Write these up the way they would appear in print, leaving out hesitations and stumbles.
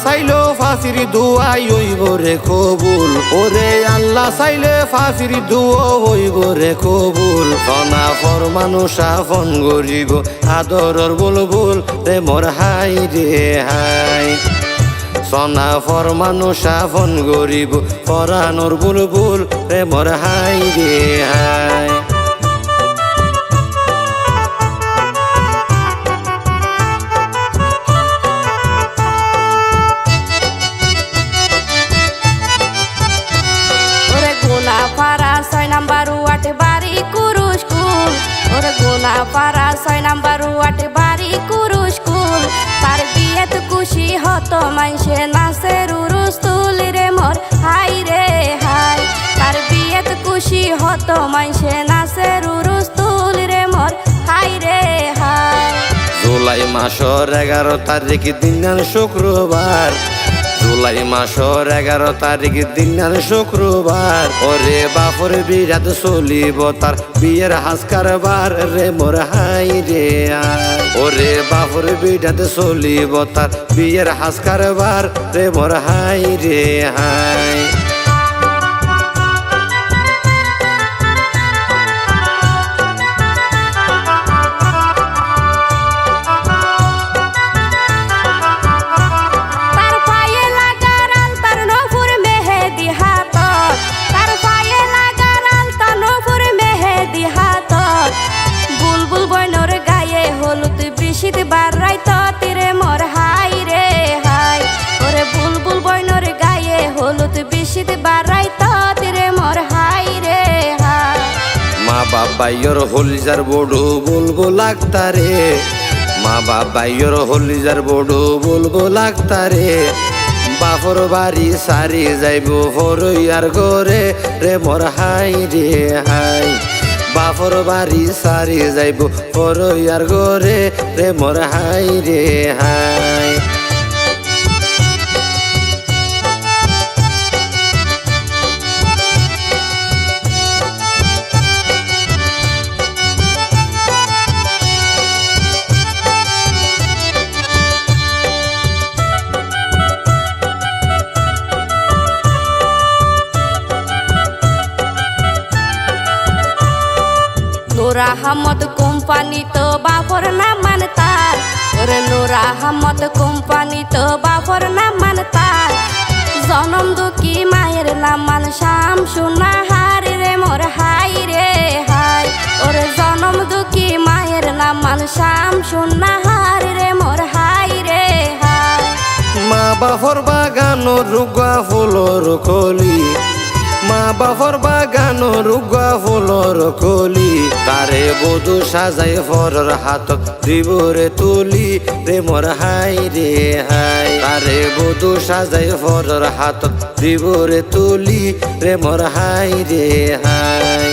চাইলো ফাঁসির দুয়াই হইব রে কবুল, ওরে আল্লাহ চাইলে ফাঁসির দুয়া হইব রে কবুল। সনা ফর মানুষ আফন গরিব আদরর বুলবুল রে মোর হাই রে হাই। সনা ফর মানুষ আফন গরিব পরানোর বুলবুল রে মোর হাই রে হাই। গোলাপাড়া 6 নাম্বার ওয়ার্ড বাড়ি কুরুস্কুল, ওরে গোলাপাড়া 6 নাম্বার ওয়ার্ড বাড়ি কুরুস্কুল। তার বিয়েত খুশি হতো মাইসে নাচের উরুস্তুল রে মোর হাই রে হাই। তার বিয়েত খুশি হতো মাইসে নাচের উরুস্তুল রে মোর হাই রে হাই। জুলাই মাসের 11 তারিখ দিন শুক্রবার, জুলাই মাসের 11 তারিখ দিন শুক্রবার। ওরে বাপর বিরাট চলিব তার বিয়ের হাস কারবার রে মোর হাই রে হাই। ওরে বাপর বিরাট চলিব তার বিয়ের হাস কারবার রে মোর হাই রে হাই। রে মোর হাই রে হাই। ওরে বুলবুল বইনর গায়ে হলুদ বিশিত বারাইত রে মোর হাই রে হাই। মা বাবাইর হলিজার বড় বুলবুল আক্তারে, মা বাবাইর হলিজার বড় বুলবুল আক্তারে। বাপর বাড়ি সারি যাইব হরইয়ার ঘরে রে মোর হাই রে হাই। বাপর বাড়ি সারি যাইব হরইয়ার ঘরে রে মোর হাই রে হাই। নূর আহমদ কোম্পানি তো বাপর নাম মানতার, ওরে নূর আহমদ কোম্পানি তো বাপর নাম মানতার। জনম দুঃখী মায়ের নাম মান শামসুন্নাহার রে মোর হাই রে হাই। ওরে জনম দুঃখী মায়ের নাম মান শামসুন্নাহার রে মোর হাই রে হাই। মা বাপর বাগানো রুগা ফুলর কলি, মা বাপর বাগানো রুগা ফুলর কলি। তারে বধু সাজাই ফরর হাত দিবরে তুলি রে মোর হাই রে হাই। তারে বধু সাজাই ফরর হাত দিবরে তুলি রে মোর হাই রে হাই।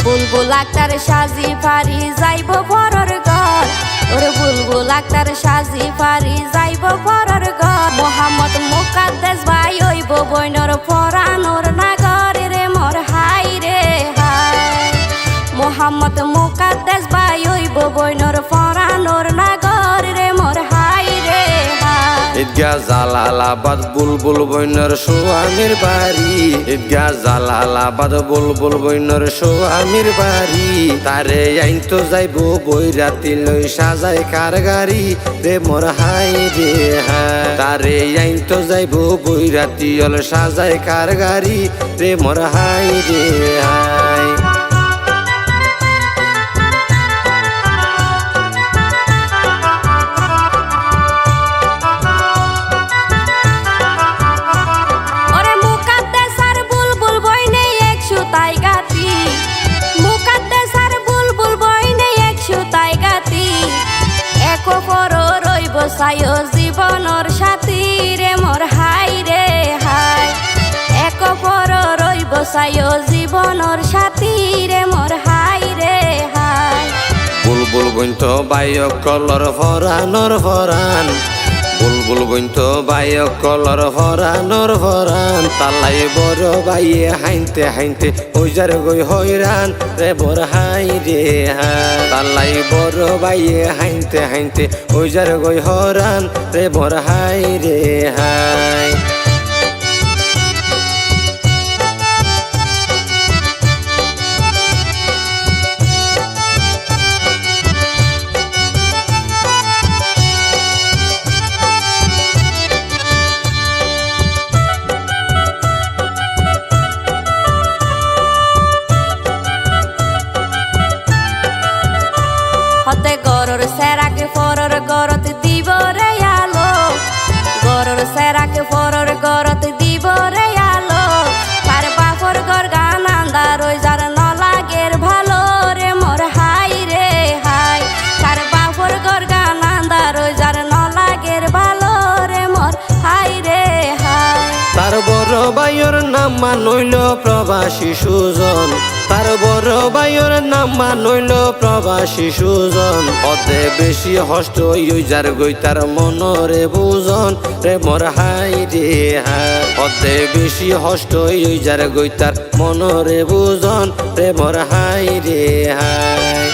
বুলবুল আক্তার সাজি ফারি যাইব পরর ঘর, ওরে বুলবুল আক্তার সাজি ফারি যাইব পরর ঘর। মোহাম্মদ মুকাদ্দেস ভাই হইব বইনর পরানোর নাগর রে মোর হাই রে হাই। মোহাম্মদ মুকাদ্দেস ভাই হইব বইনর পরানোর নাগর রে মোর হাই রে হাই। ঈদগাহ জালালাবাদ বুলবুল বইনর সোয়ামীর বাড়ি, ঈদগাহ জালালাবাদ বুলবুল বইনর সোয়ামীর বাড়ি। তারে আইন তো যাইব বৈরাতি লই সাজাই কার গাড়ি রে মোর হাই রে হাই। তারে আইন তো যাইব বৈরাতি অল সাজাই কার গাড়ি রে মোর হাই রে হাই। সায়ো জীবনর সাথী রে মোর হাই রে হাই। এক পর রইব সায়ো জীবনর সাথী রে মোর হাই রে হাই। বুলবুল গইন্ত বায়ক কলর ফরানর ফরান, বুলবুল বইন তো বাইয় কলর হরানোর হরান তালাই বড় বাইয়ে হাইনতে হাইনতে ওই যার গই হইরান রে বর হাই রে হাই তালাই বড় বাইয়ে হাইনতে হাইনতে ওই যার গই হরান রে বর হাই রে হাই হতে গরর সেরাকে ফরর গরত দিব রে আলো গরর সেরাকে ফরর গরত দিব রে আলো তার বাপর গর গান আন্দার ওই যার নলাগের ভালো রে মোর হাই রে হাই তার বাপর গর গান আন্দার ওই যার নলাগের ভালো রে মোর হাই রে হাই তার বড় বাইয়ের নাম মানইল প্রবাসী সুজন তার বড় বাইয়ের নাম মানইল প্রবাসী সুজন অতে বেশি হষ্ট ওই যার গই তার মনরে বুজন রে মোর হাই রে হাই অতে বেশি হষ্ট ওই যার গই তার মনরে বুজন রে মোর হাই রে হাই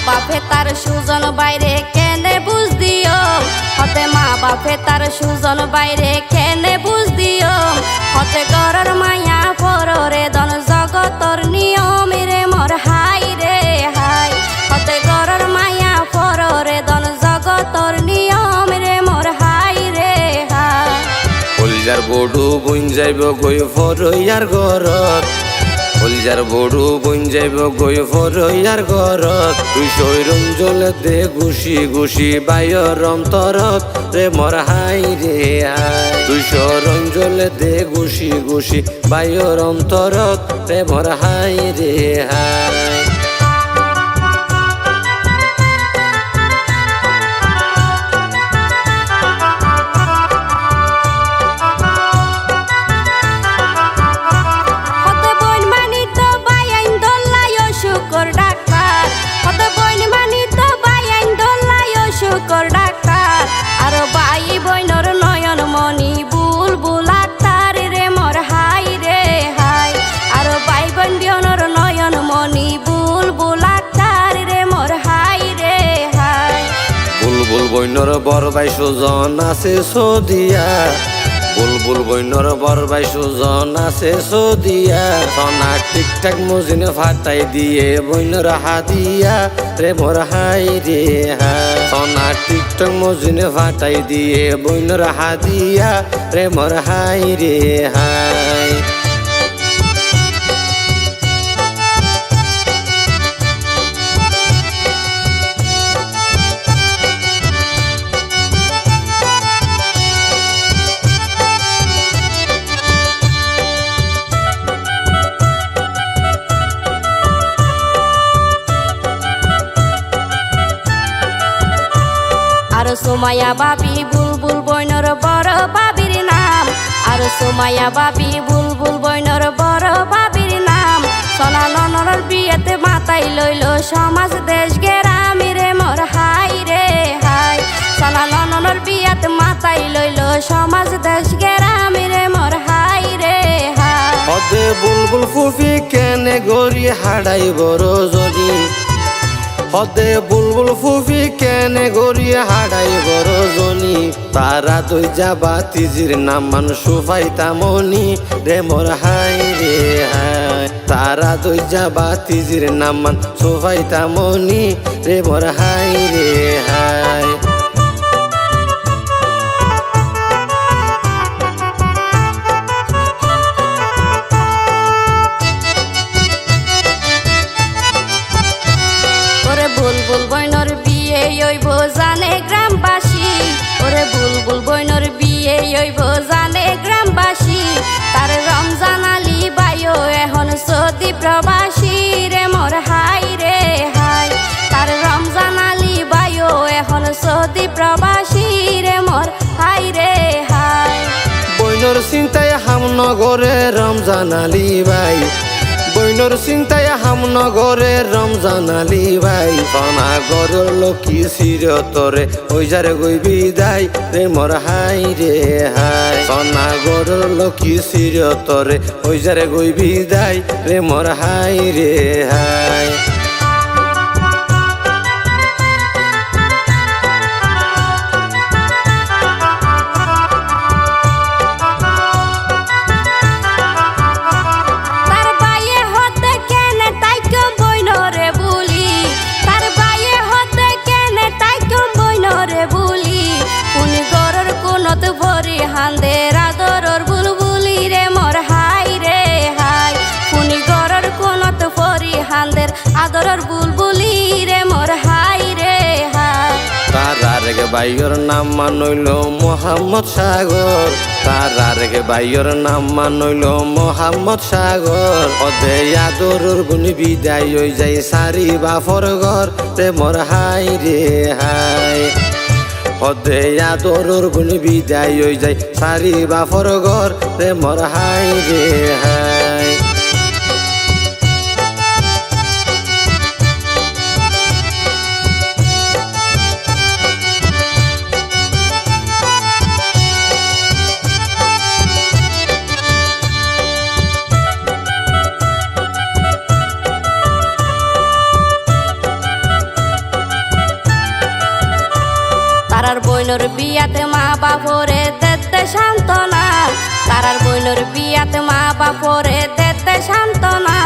বাপে তার সুজন বাইরে কেনে বুঝ দিও হতে মা বাপে তার সুজন বাইরে কেনে বুঝ দিও হতে গরর মায়া পররে দন জগতর নিয়ম রে মোর হাই রে হাই হতে গরর মায়া পররে দন জগতর নিয়ম রে মোর হাই রে হাই কলজার বড়ু বইন যাইব গই ফরইয়ার ঘরত কলজার বড়ু বইন যাইব গই ফরইয়ার ঘরত তুই সৈরম জলে দে ঘুষি ঘুষি বাইর অন্তরত রে মোর হাই রে হাই তুই সরম জলে দে ঘুষি ঘুষি বাইর অন্তরত রে মোর হাই রে হাই ডাক্তার আর বাই বইনর নয়ন মনি বুলবুল আক্তার রে মোর হাই রে হাই আর বাই বইন বিয়নর নয়ন মনি বুলবুল আক্তার রে মোর হাই রে হাই বুলবুল বইনর বর বাই সুজন আছে সদিয়া বুলবুল বইনর বর বাই সুজন আছে সদিয়া সোনা টিকটাক মুজিনে ফাটাই দিয়ে বইনর হাদিয়া রে মোর হাই রে হাই সোনা টিকটাক মুজিনে ফাটাই দিয়ে বইনর হাদিয়া রে মোর হাই রে হাই আর সোমায়া বাবি বুলবুল বইনর বড় বাবির নাম আর সোমায়া বাবি বুলবুল বইনর বড় বাবির নাম সোনা ননর বিয়েতে মাতাই লইল সমাজ দেশ গেরাম রে মোর হাই রে হাই সোনা ননর বিয়েতে মাতাই লইল সমাজ দেশ গেরাম রে মোর হাই রে হাই হদে বুলবুল ফুফি কেনে গড়ি হাড়াই বড় জনি হদে বুলবুল ফুফি কেনে গড়িয়ে হাড়াই বড় জনি তারা দই যাবা তিজির নাম মান সুফাই তামনি রে মোর হাই রে হাই তারা দই যাবা তিজির নাম মান সুফাই তামনি রে মোর হাই রে হাই বুলবুল বইনর বিয়ে হইব জানে গ্রামবাসী ওরে বুলবুল বইনর বিয়ে হইব জানে গ্রামবাসী তার রমজান আলী বাইও এখন সৌদি প্রবাসী রে মোর হাই রে হাই তার রমজান আলী বাইও এখন হামনগরে রমজান আলী ভাই বইনর চিন্তায় হামনগরে রমজান আলী ভাই সনাগরের লক্ষ্মী চিরতরে ওই যারে গই বিদায় রে মোর হাই রে হাই সনাগরের লক্ষ্মী চিরতরে ওই যারে গই বিদায় রে মোর হাই রে হাই হান্দের আদরর বুলবুলি রে মোর হাই রে হাই ফুনি গরর কোনত ফরি হান্দের আদরর বুলবুলি রে মোর হাই রে হাই তার গে বাইয়ের নাম মানইল মোহাম্মদ সাগর তার গে বাইয়ের নাম মানইল মোহাম্মদ সাগর অদে আদরর গুনি বিদায় হই যাই সারি বাফর ঘর রে মোর হাই রে হাই হদে আদরর গুনি বিদায় হই যায় সারি বাফর ঘর রে মোর হাই রে হাই তারার বইনর বিয়াতে মা বাপরে দেতে সান্ত্বনা তারার বইনর বিয়াতে মা বাপরে দেতে সান্ত্বনা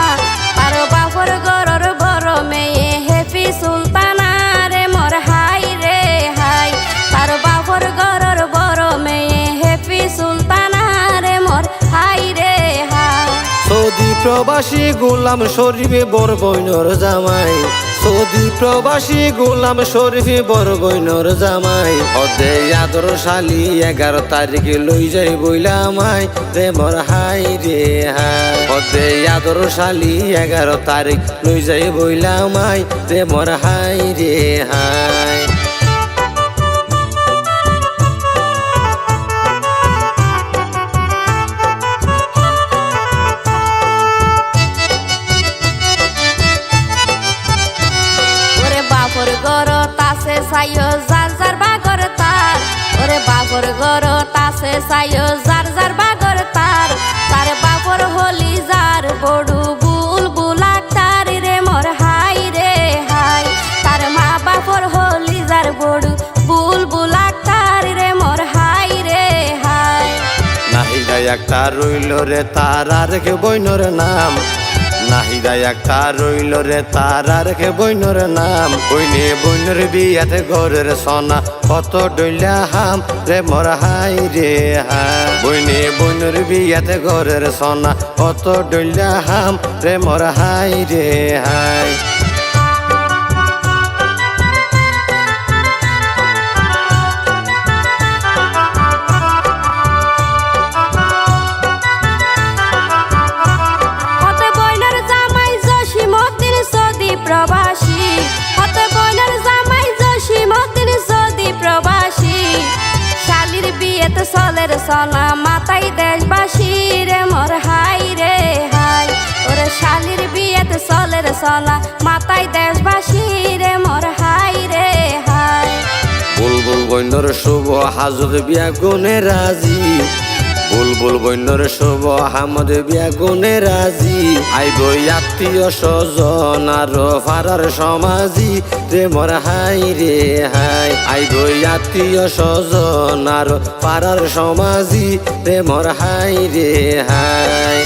তার বাপর গরর বড় মেয়ে হেপি সুলতানা রে মোর হাই রে হাই তার বাপর গরর বড় মেয়ে হেপি সুলতানা রে মোর হাই রে হাই সৌদি প্রবাসী গোলাম শরীফে বড় বইনর জামাই সৌদি প্রবাসী গোলাম শরীফে বড় বইনর জামাই অদে আদর শালি 11 তারিখে লই যাই বইলামাই রে মোর হাই রে হাই অদে আদর শালি 11 তারিখ লই যাই বইলামাই রে মোর হাই রে হাই বাপর গর তাসে সাইও যার যার বাগর তার ওরে বাপর গর তাসে সাইও যার যার বাগর তার তার বাপর হলি যার বড়ু বুলবুল আক্তার রে মোর হাই রে হাই তার মা বাপর হলি যার বড়ু বুলবুল আক্তার রে মোর হাই রে হাই নাহিদা একটা রইল রে তার আর কে বইনর নাম নাহিদা একটা রইল রে তার আর কে বইনর নাম বইনে বইনর বিয়াতে ঘরের সোনা কত ডইলা হাম রে মোর হাই রে হাই বইনে বইনর বিয়াতে ঘরের সোনা কত ডইলা হাম রে মোর হাই রে হাই প্রবাসী হতে বইনর জামাই জসিমউদ্দিন সৌদি প্রবাসী শালির বিয়েতে চলের সোনা মাতাই দেশবাসী রে মোর হাই রে হাই ওরে শালির বিয়েতে চলের সোনা মাতাই দেশবাসী রে মোর হাই রে হাই বুলবুল বইনর শুভ হাজত বিয়া গুনে রাজি বুলবুল বইনর শুভ হামদ বিয়া গুনে রাজি আইব আত্মীয় স্বজন আর ফারার সমাজি রে মোর হাই রে হাই আইব আত্মীয় স্বজন আর ফারার সমাজি রে মোর হাই রে হাই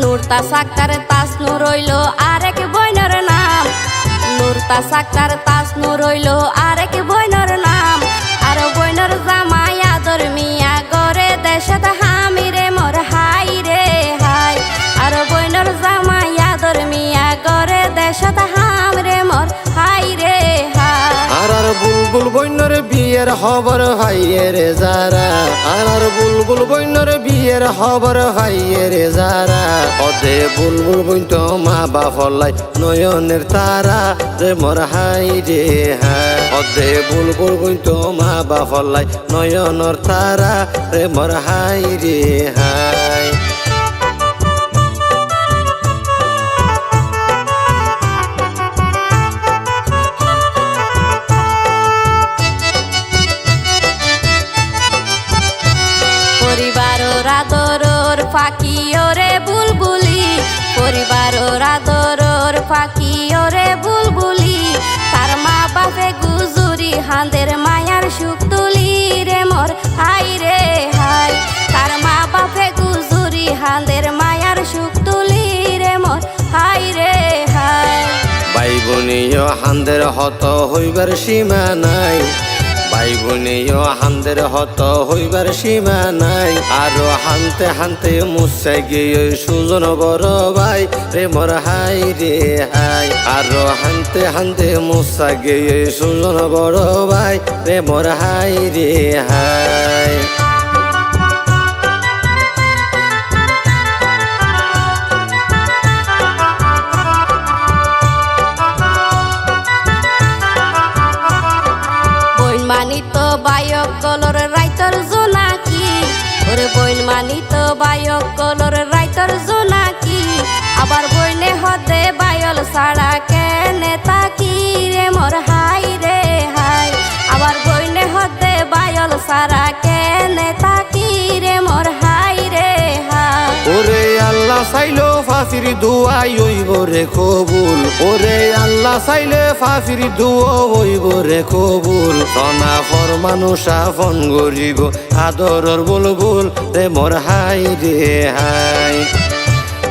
নুরতাস আক্তার তাসনূর রইল আরেক বইনর নাম নুরতাস আক্তার তাসনূর রইল আরেক বইনর নাম আর বইনর জামাই আদর মিয়া গরে দেশত হামি রে মোর হাই রে হাই আর বইনর জামাই আদর মিয়া গরে দেশত হাম রে মোর বুলবুল বইনর বিয়ের খবর ভাইয়ের যারা আর বুলবুল বইনর বিয়ের খবর ভাইয়ের যারা অদে বুলবুল বইন তো মা বাপলাই নয়নের তারা রে মোর হাই রে হাই অদে বুলবুল বইন তো মা বাপলাই নয়নর তারা রে মোর হাই রে হাই পরিবারের আদরের ফাঁকি ওরে বুলবুলি পরিবারের আদরের ফাঁকি ওরে বুলবুলি তার মা বাপে গুজুরি হাঁদের মায়ার সুখ তুলি রে মোর হাই রে হাই তার মা বাপে গুজুরি হাঁদের মায়ার সুখ তুলি রে মোর হাই রে হাই ভাই বোনিও হান্দের হত হইবার সীমা নাই ভাই বোনিও হান্দের হত হইবার সীমা নাই আরো হানতে হানতে মুসাই গিয়ে সুজন বড় ভাই রে মোর হাই রে হাই আরো হানতে হানতে মুসা গিয়ে সুজন বড় ভাই রে মোর হাই রে হাই মানিত বায়ক কলর রাইতর জোনাকি ওরে বইন মানিত বায়ক কলর রাইতর জোনাকি আবার বইনে হদে বায়ল সাড়া কেনে তাকি রে মোর হাই রে হাই আবার বইনে হদে বায়ল সাড়া কেনে তাকি রে মোর হাই রে হাই ওরে আল্লাহ চাইলো ফাঁসির দুয়াই হইব রে কবুল ওরে আল্লাহ চাইলে ফাঁসির দুয়া হইব রে কবুল সনা ফর মানুষ আপন গরিব আদরর বুলবুল রে মোর হাই রে হাই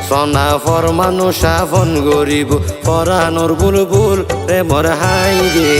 সনা ফর মানুষ আপন গরিব পরানোর বুলবুল রে মোর হাই রে